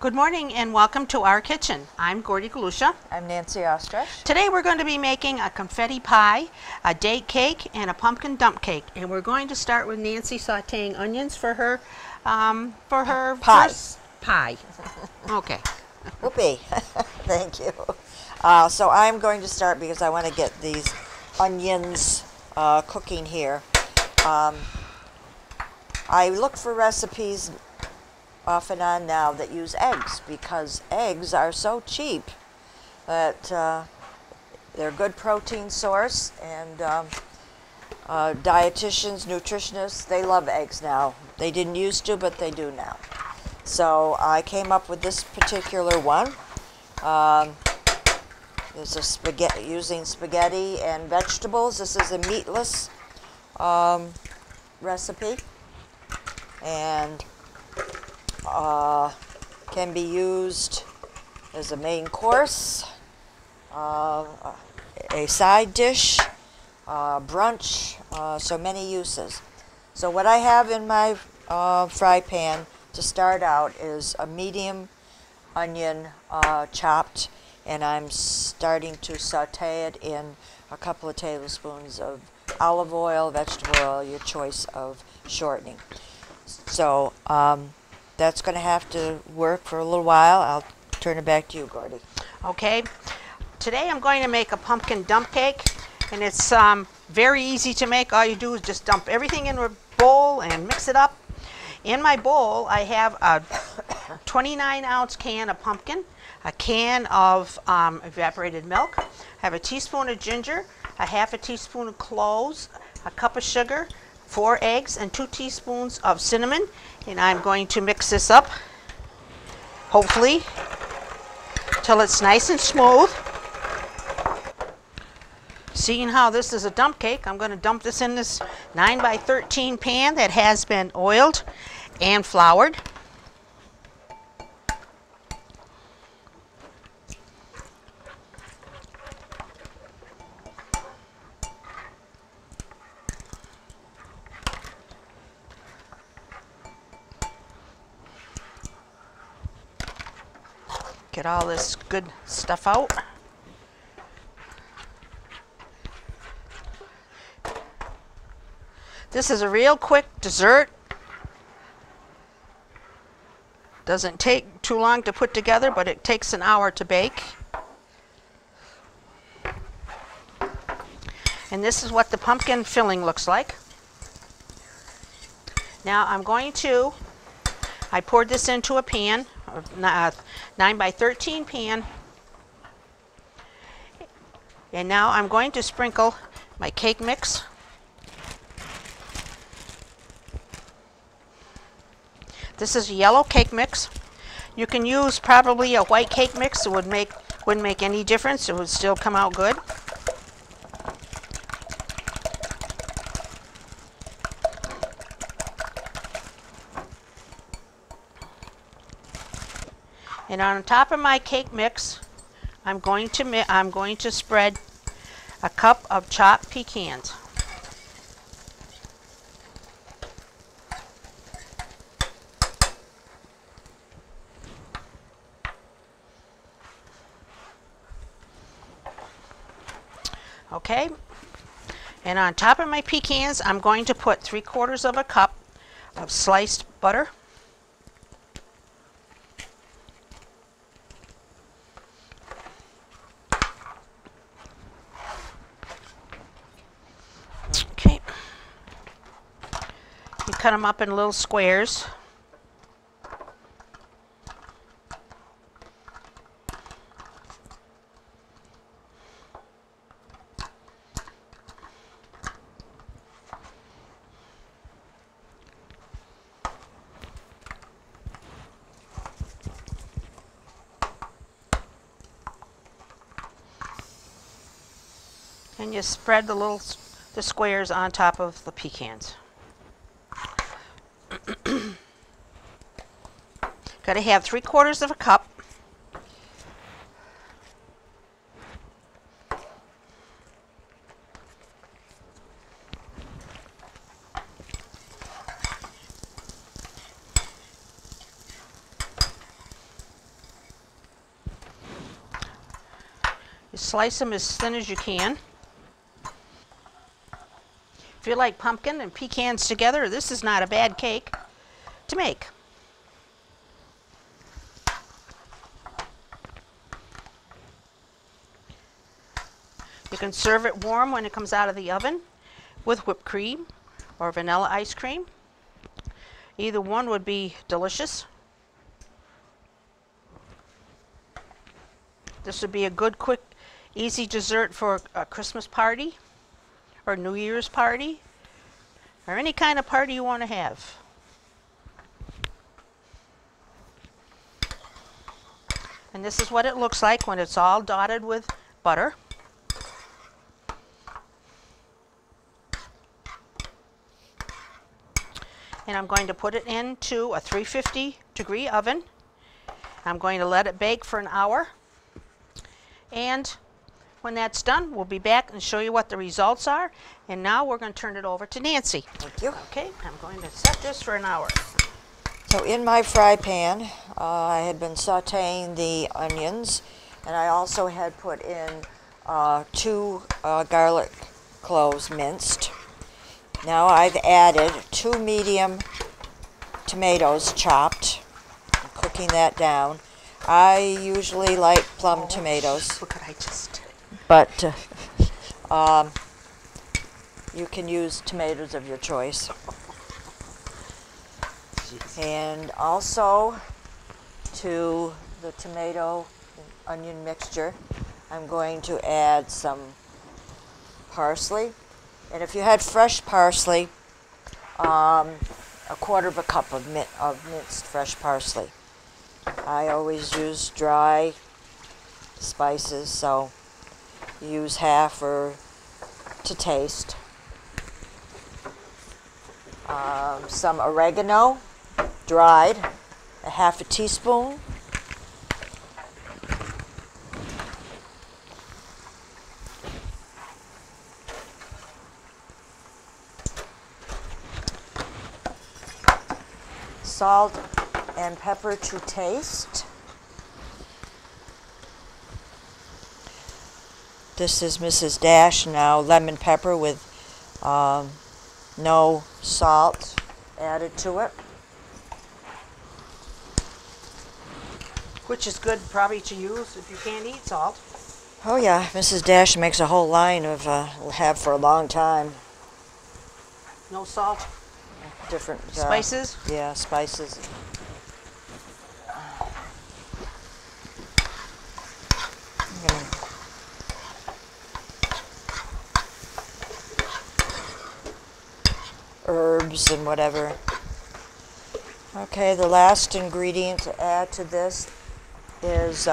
Good morning and welcome to our kitchen. I'm Gordy Galusha. I'm Nancy Ostrich. Today we're going to be making a confetti pie, a date cake, and a pumpkin dump cake. And we're going to start with Nancy sauteing onions for her Pie. first pie. Okay. Whoopee. Thank you. So I'm going to start because I want to get these onions cooking here. I look for recipes off and on now that use eggs because eggs are so cheap that they're a good protein source, and dietitians, nutritionists, they love eggs now. They didn't used to, but they do now. So I came up with this particular one. There's a spaghetti, using spaghetti and vegetables. This is a meatless recipe, and can be used as a main course, a side dish, brunch, so many uses. So what I have in my fry pan to start out is a medium onion chopped, and I'm starting to saute it in a couple of tablespoons of olive oil, vegetable oil, your choice of shortening. So that's going to have to work for a little while. I'll turn it back to you, Gordy. Okay. Today I'm going to make a pumpkin dump cake, and it's very easy to make. All you do is just dump everything in a bowl and mix it up. In my bowl I have a 29-ounce can of pumpkin, a can of evaporated milk, I have a teaspoon of ginger, a half a teaspoon of cloves, a cup of sugar, 4 eggs, and 2 teaspoons of cinnamon. And I'm going to mix this up, hopefully, till it's nice and smooth. Seeing how this is a dump cake, I'm going to dump this in this 9x13 pan that has been oiled and floured. Get all this good stuff out. This is a real quick dessert. Doesn't take too long to put together, but it takes an hour to bake. And this is what the pumpkin filling looks like. Now I poured this into a pan, a 9x13 pan, and now I'm going to sprinkle my cake mix. This is yellow cake mix. You can use probably a white cake mix. It wouldn't make any difference. It would still come out good. And on top of my cake mix, I'm going to spread a cup of chopped pecans. Okay, and on top of my pecans, I'm going to put 3/4 of a cup of sliced butter. Okay, you cut them up in little squares. And you spread the squares on top of the pecans. Got to have 3/4 of a cup. slice them as thin as you can. If you like pumpkin and pecans together, this is not a bad cake to make. You can serve it warm when it comes out of the oven with whipped cream or vanilla ice cream. Either one would be delicious. This would be a good, quick, easy dessert for a Christmas party or New Year's party or any kind of party you want to have. And this is what it looks like when it's all dotted with butter. And I'm going to put it into a 350-degree oven. I'm going to let it bake for an hour. And when that's done, we'll be back and show you what the results are. And now we're going to turn it over to Nancy. Thank you. Okay, I'm going to set this for an hour. So in my fry pan, I had been sauteing the onions, and I also had put in 2 garlic cloves minced. Now I've added 2 medium tomatoes chopped. I'm cooking that down. I usually like plum tomatoes. What could I just... But you can use tomatoes of your choice. Jeez. And also to the tomato and onion mixture, I'm going to add some parsley. And if you had fresh parsley, a 1/4 cup of minced fresh parsley. I always use dry spices, so use half or to taste. Some oregano, dried, a 1/2 teaspoon. Salt and pepper to taste. This is Mrs. Dash now, lemon pepper with no salt added to it. Which is good probably to use if you can't eat salt. Oh yeah, Mrs. Dash makes a whole line of, have for a long time. No salt. Different Spices? Yeah, spices. Herbs and whatever. Okay, the last ingredient to add to this is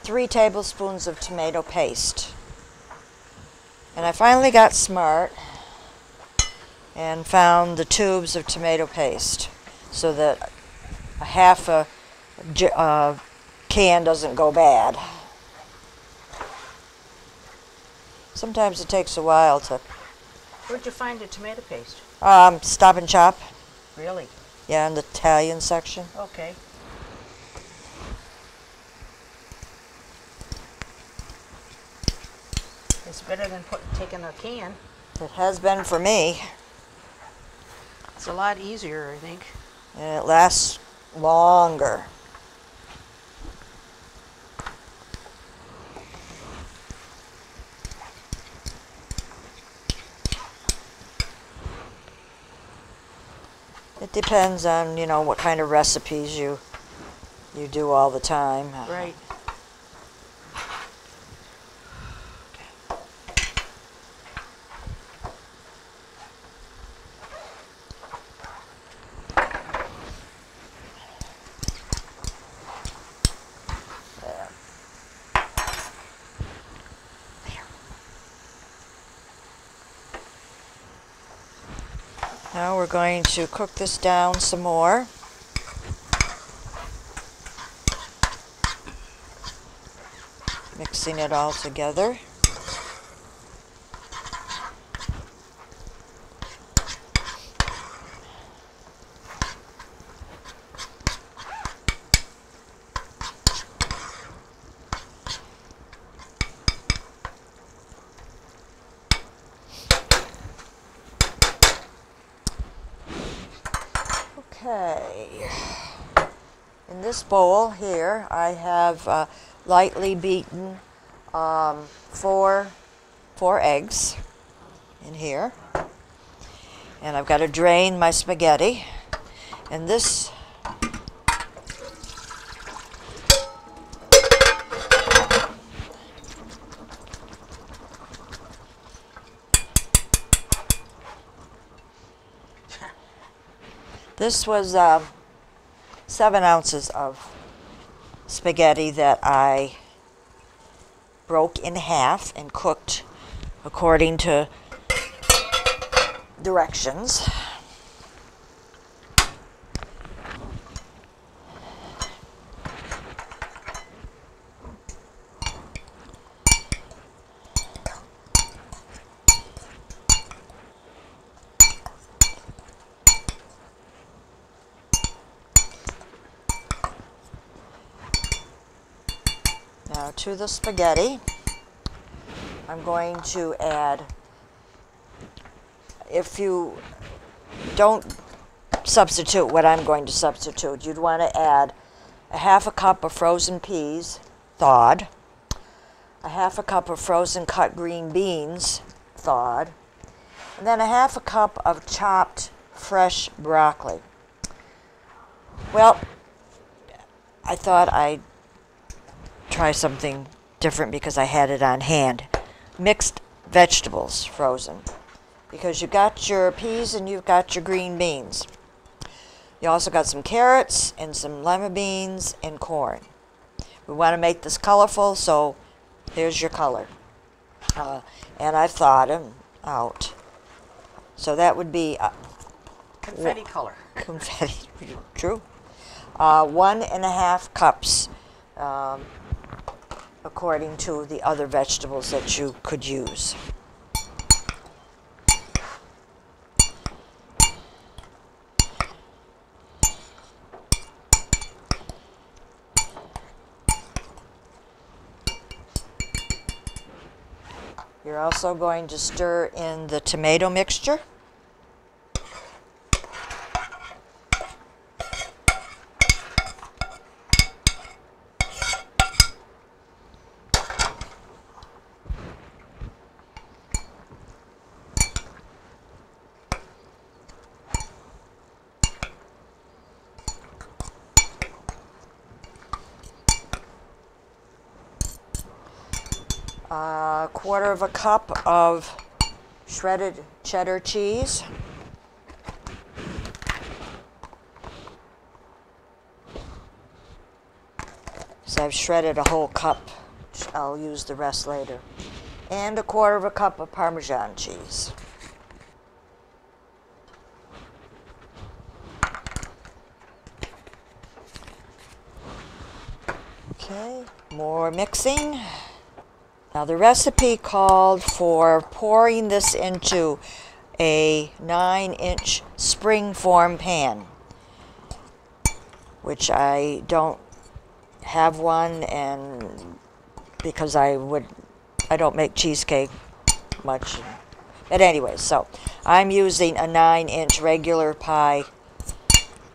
3 tablespoons of tomato paste. And I finally got smart and found the tubes of tomato paste so that a 1/2 can doesn't go bad. Sometimes it takes a while to... Where'd you find the tomato paste? Stop and Shop. Really? Yeah, in the Italian section. Okay. It's better than taking a can. It has been for me. It's a lot easier, I think. And it lasts longer. It depends on, you know, what kind of recipes you do all the time. Right. Now we're going to cook this down some more. Mixing it all together. Okay. In this bowl here, I have lightly beaten four eggs in here. And I've got to drain my spaghetti. And this was 7 ounces of spaghetti that I broke in half and cooked according to directions. Now to the spaghetti, I'm going to add, if you don't substitute what I'm going to substitute, you'd want to add a half a cup of frozen peas, thawed, a half a cup of frozen cut green beans, thawed, and then a half a cup of chopped fresh broccoli. Well, I thought I'd try something different because I had it on hand. Mixed vegetables, frozen. Because you've got your peas and you've got your green beans. You also got some carrots and some lima beans and corn. We want to make this colorful, so here's your color. And I thawed them out. So that would be Confetti color. confetti, true. 1.5 cups, according to the other vegetables that you could use. You're also going to stir in the tomato mixture. A 1/4 cup of shredded cheddar cheese. So I've shredded a whole cup. I'll use the rest later. And a 1/4 cup of Parmesan cheese. Okay, more mixing. Now the recipe called for pouring this into a 9-inch spring-form pan, which I don't have one, and because I don't make cheesecake much. But anyway, so I'm using a 9-inch regular pie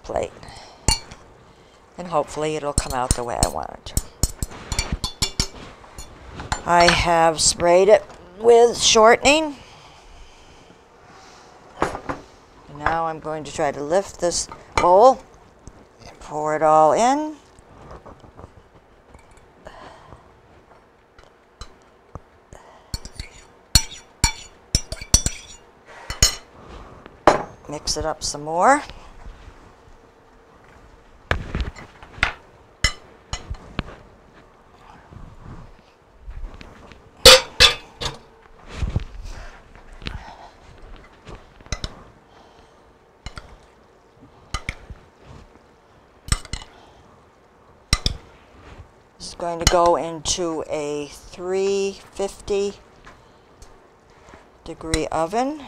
plate, and hopefully it'll come out the way I want it to. I have sprayed it with shortening. Now I'm going to try to lift this bowl and pour it all in. Mix it up some more. This is going to go into a 350-degree oven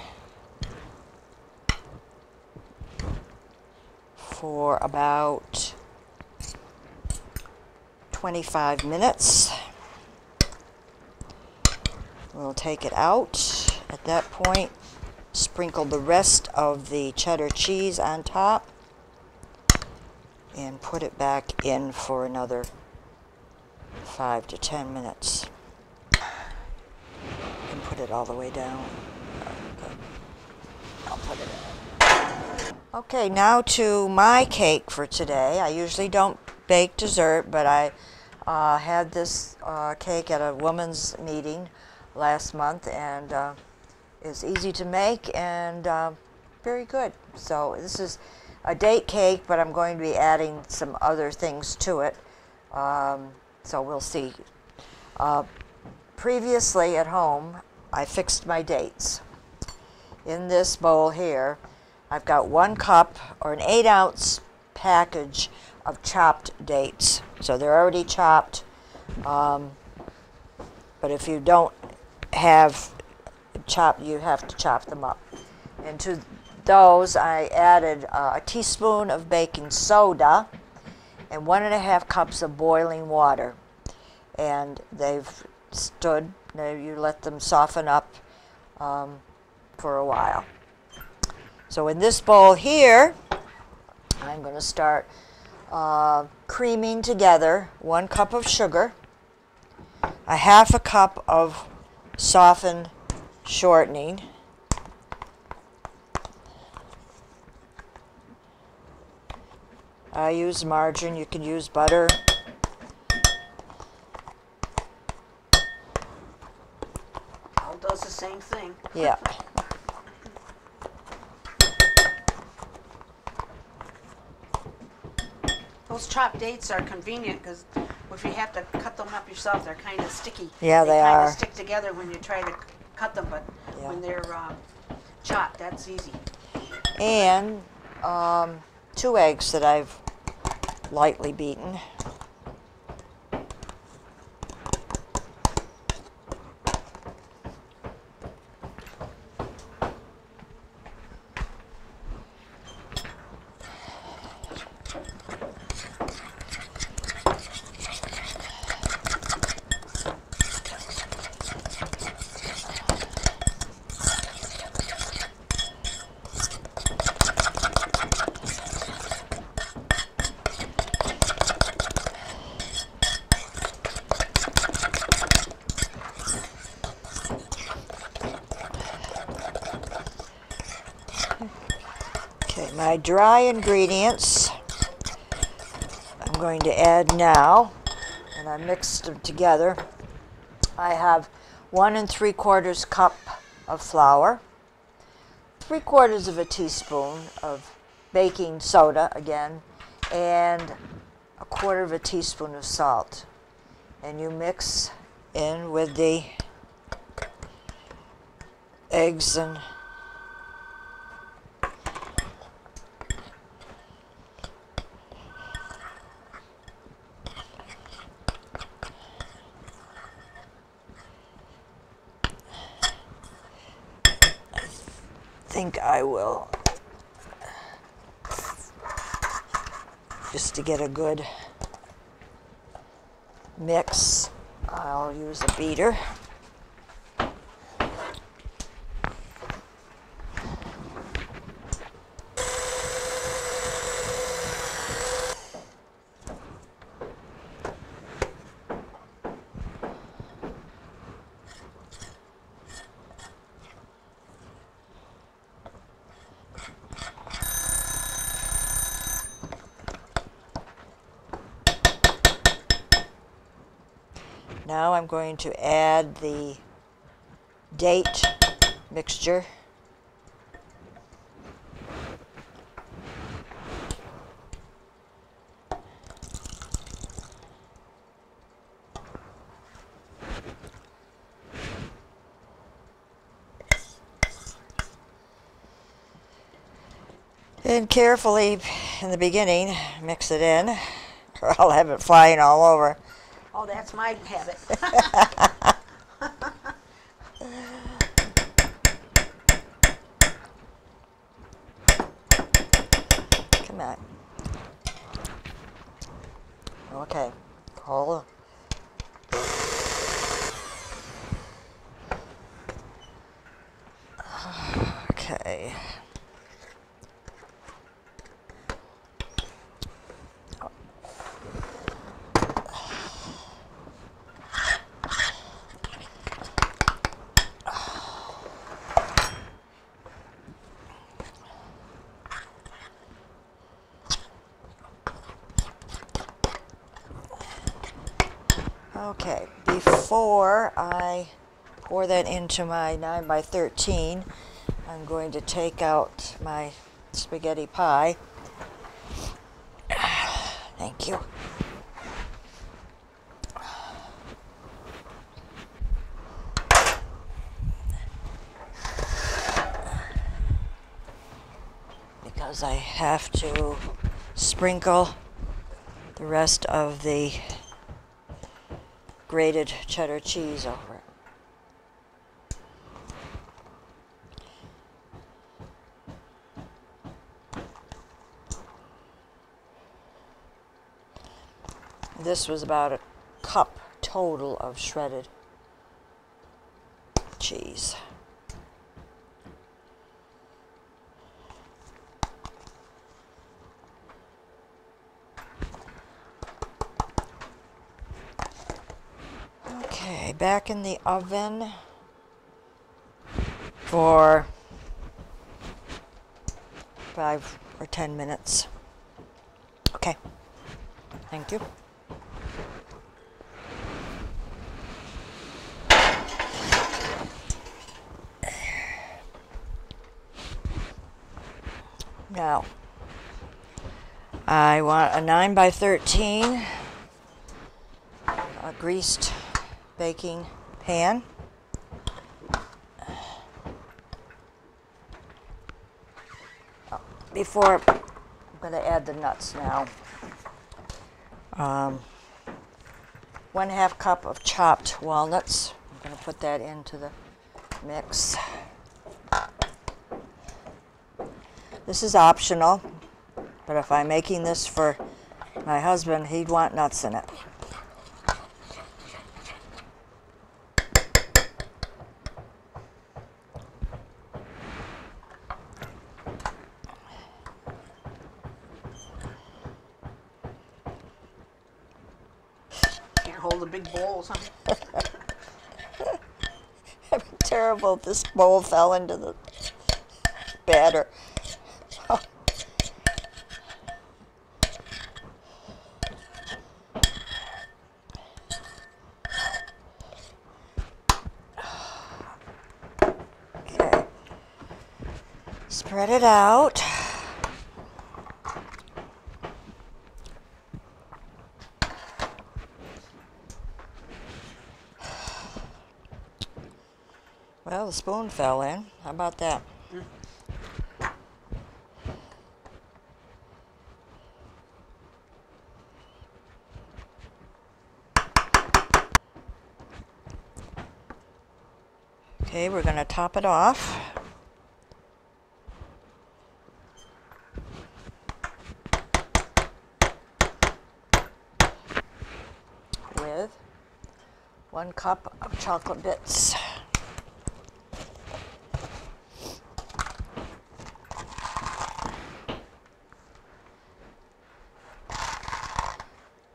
for about 25 minutes. We'll take it out. At that point, sprinkle the rest of the cheddar cheese on top. and put it back in for another 5 to 10 minutes. And put it all the way down. Okay. I'll put it in. Okay, now to my cake for today. I usually don't bake dessert, but I had this cake at a woman's meeting last month, and it's easy to make and very good. So this is a date cake, but I'm going to be adding some other things to it. So we'll see. Previously at home, I fixed my dates. In this bowl here, I've got 1 cup or an 8-ounce package of chopped dates. So they're already chopped, but if you don't have chopped, you have to chop them up. And to those, I added a teaspoon of baking soda and 1.5 cups of boiling water. And they've stood, you let them soften up for a while. So in this bowl here, I'm going to start creaming together 1 cup of sugar, 1/2 cup of softened shortening, I use margarine, you can use butter, All does the same thing. yeah. Those chopped dates are convenient because if you have to cut them up yourself, they're kind of sticky. Yeah, they kind are. of stick together when you try to cut them, but Yeah. when they're chopped, that's easy. And 2 eggs that I've lightly beaten. Okay, my dry ingredients I'm going to add now, and I mixed them together. I have 1 3/4 cup of flour, 3/4 of a teaspoon of baking soda again, and 1/4 of a teaspoon of salt. And you mix in with the eggs and I think I will, just to get a good mix, I'll use a beater. Now I'm going to add the date mixture. And carefully, in the beginning, mix it in, or I'll have it flying all over. Oh, that's my habit. Come on. Okay. Hold. Okay. Okay, before I pour that into my 9 by 13, I'm going to take out my spaghetti pie. Thank you. Because I have to sprinkle the rest of the grated cheddar cheese over it. This was about a cup total of shredded cheese. Okay, back in the oven for 5 or 10 minutes. Okay, thank you. Now, I want a 9 by 13 greased baking pan. Before, I'm going to add the nuts now. 1/2 cup of chopped walnuts. I'm going to put that into the mix. This is optional, but if I'm making this for my husband, he'd want nuts in it. Can't hold a big bowl or something. It'd be terrible if this bowl fell into the batter. Okay. Spread it out. Well, the spoon fell in. How about that? Okay, we're going to top it off. With 1 cup of chocolate bits.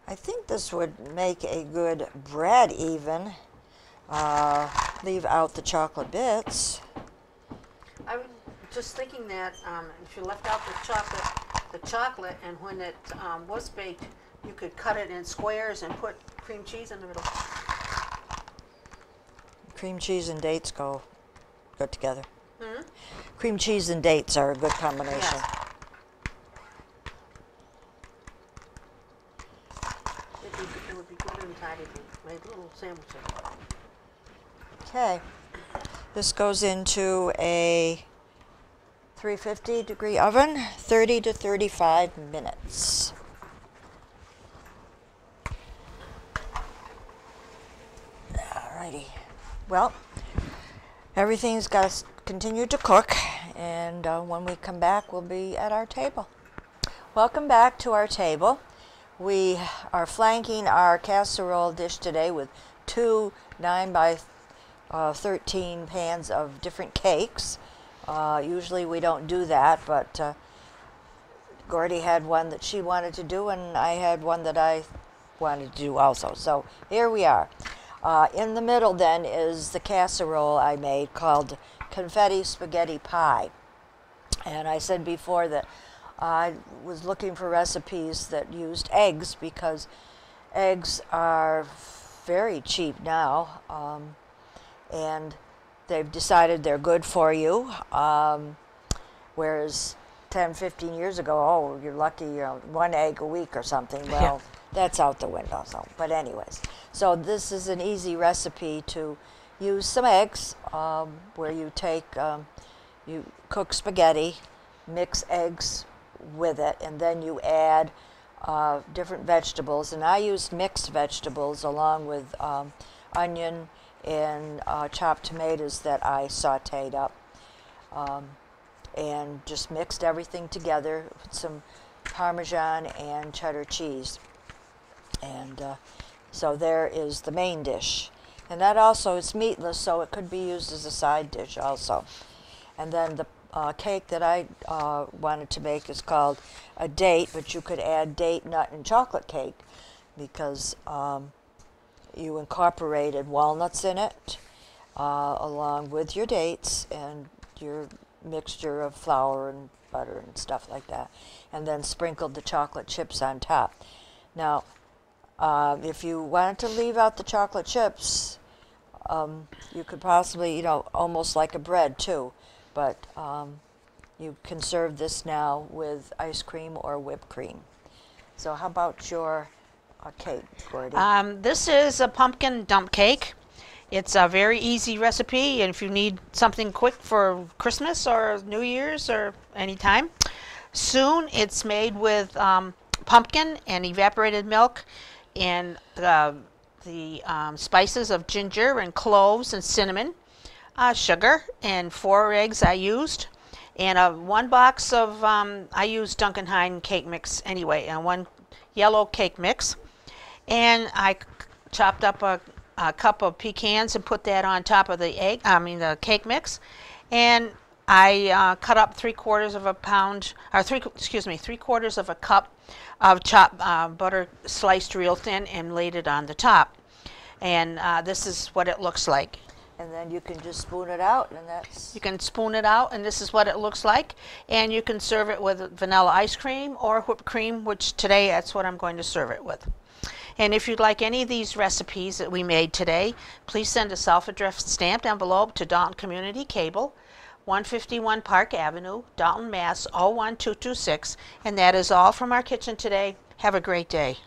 I think this would make a good bread even. Leave out the chocolate bits. I was just thinking that if you left out the chocolate, and when it was baked, you could cut it in squares and put cream cheese in the middle. Cream cheese and dates go good together. Hmm? Cream cheese and dates are a good combination. Yes. It would be good inside if you made little sandwiches. Okay, this goes into a 350 degree oven, 30 to 35 minutes. Alrighty, well, everything's got to continue to cook, and when we come back, we'll be at our table. Welcome back to our table. We are flanking our casserole dish today with 2 9 by 13 pans of different cakes. Usually we don't do that, but Gordy had one that she wanted to do, and I had one that I wanted to do also. So here we are. In the middle then is the casserole I made called Confetti Spaghetti Pie. And I said before that I was looking for recipes that used eggs, because eggs are very cheap now, and they've decided they're good for you, whereas 10, 15 years ago, oh, you're lucky, 1 egg a week or something. Well, that's out the window. So, but anyways, so this is an easy recipe to use some eggs, where you take, you cook spaghetti, mix eggs with it, and then you add different vegetables. And I used mixed vegetables along with onion and chopped tomatoes that I sauteed up. And just mixed everything together with some Parmesan and cheddar cheese. And so there is the main dish. And that also is meatless, so it could be used as a side dish also. And then the cake that I wanted to make is called a date, but you could add date, nut, and chocolate cake because you incorporated walnuts in it along with your dates and your mixture of flour and butter and stuff like that, and then sprinkled the chocolate chips on top. Now, if you wanted to leave out the chocolate chips, you could possibly, almost like a bread too, but you can serve this now with ice cream or whipped cream. So how about your cake, Gordy? This is a pumpkin dump cake. It's a very easy recipe, and if you need something quick for Christmas or New Year's or any time soon, it's made with pumpkin and evaporated milk and the spices of ginger and cloves and cinnamon, sugar, and 4 eggs I used, and 1 box of, I used Duncan Hine cake mix anyway, and 1 yellow cake mix, and I chopped up a cup of pecans and put that on top of the the cake mix, and I cut up 3/4 of a pound, or 3/4 of a cup of chopped butter sliced real thin and laid it on the top, and this is what it looks like. And then you can just spoon it out, and that's... You can spoon it out, and this is what it looks like, and you can serve it with vanilla ice cream or whipped cream, which today that's what I'm going to serve it with. And if you'd like any of these recipes that we made today, please send a self-addressed stamped envelope to Dalton Community Cable, 151 Park Avenue, Dalton, Mass. 01226. And that is all from our kitchen today. Have a great day.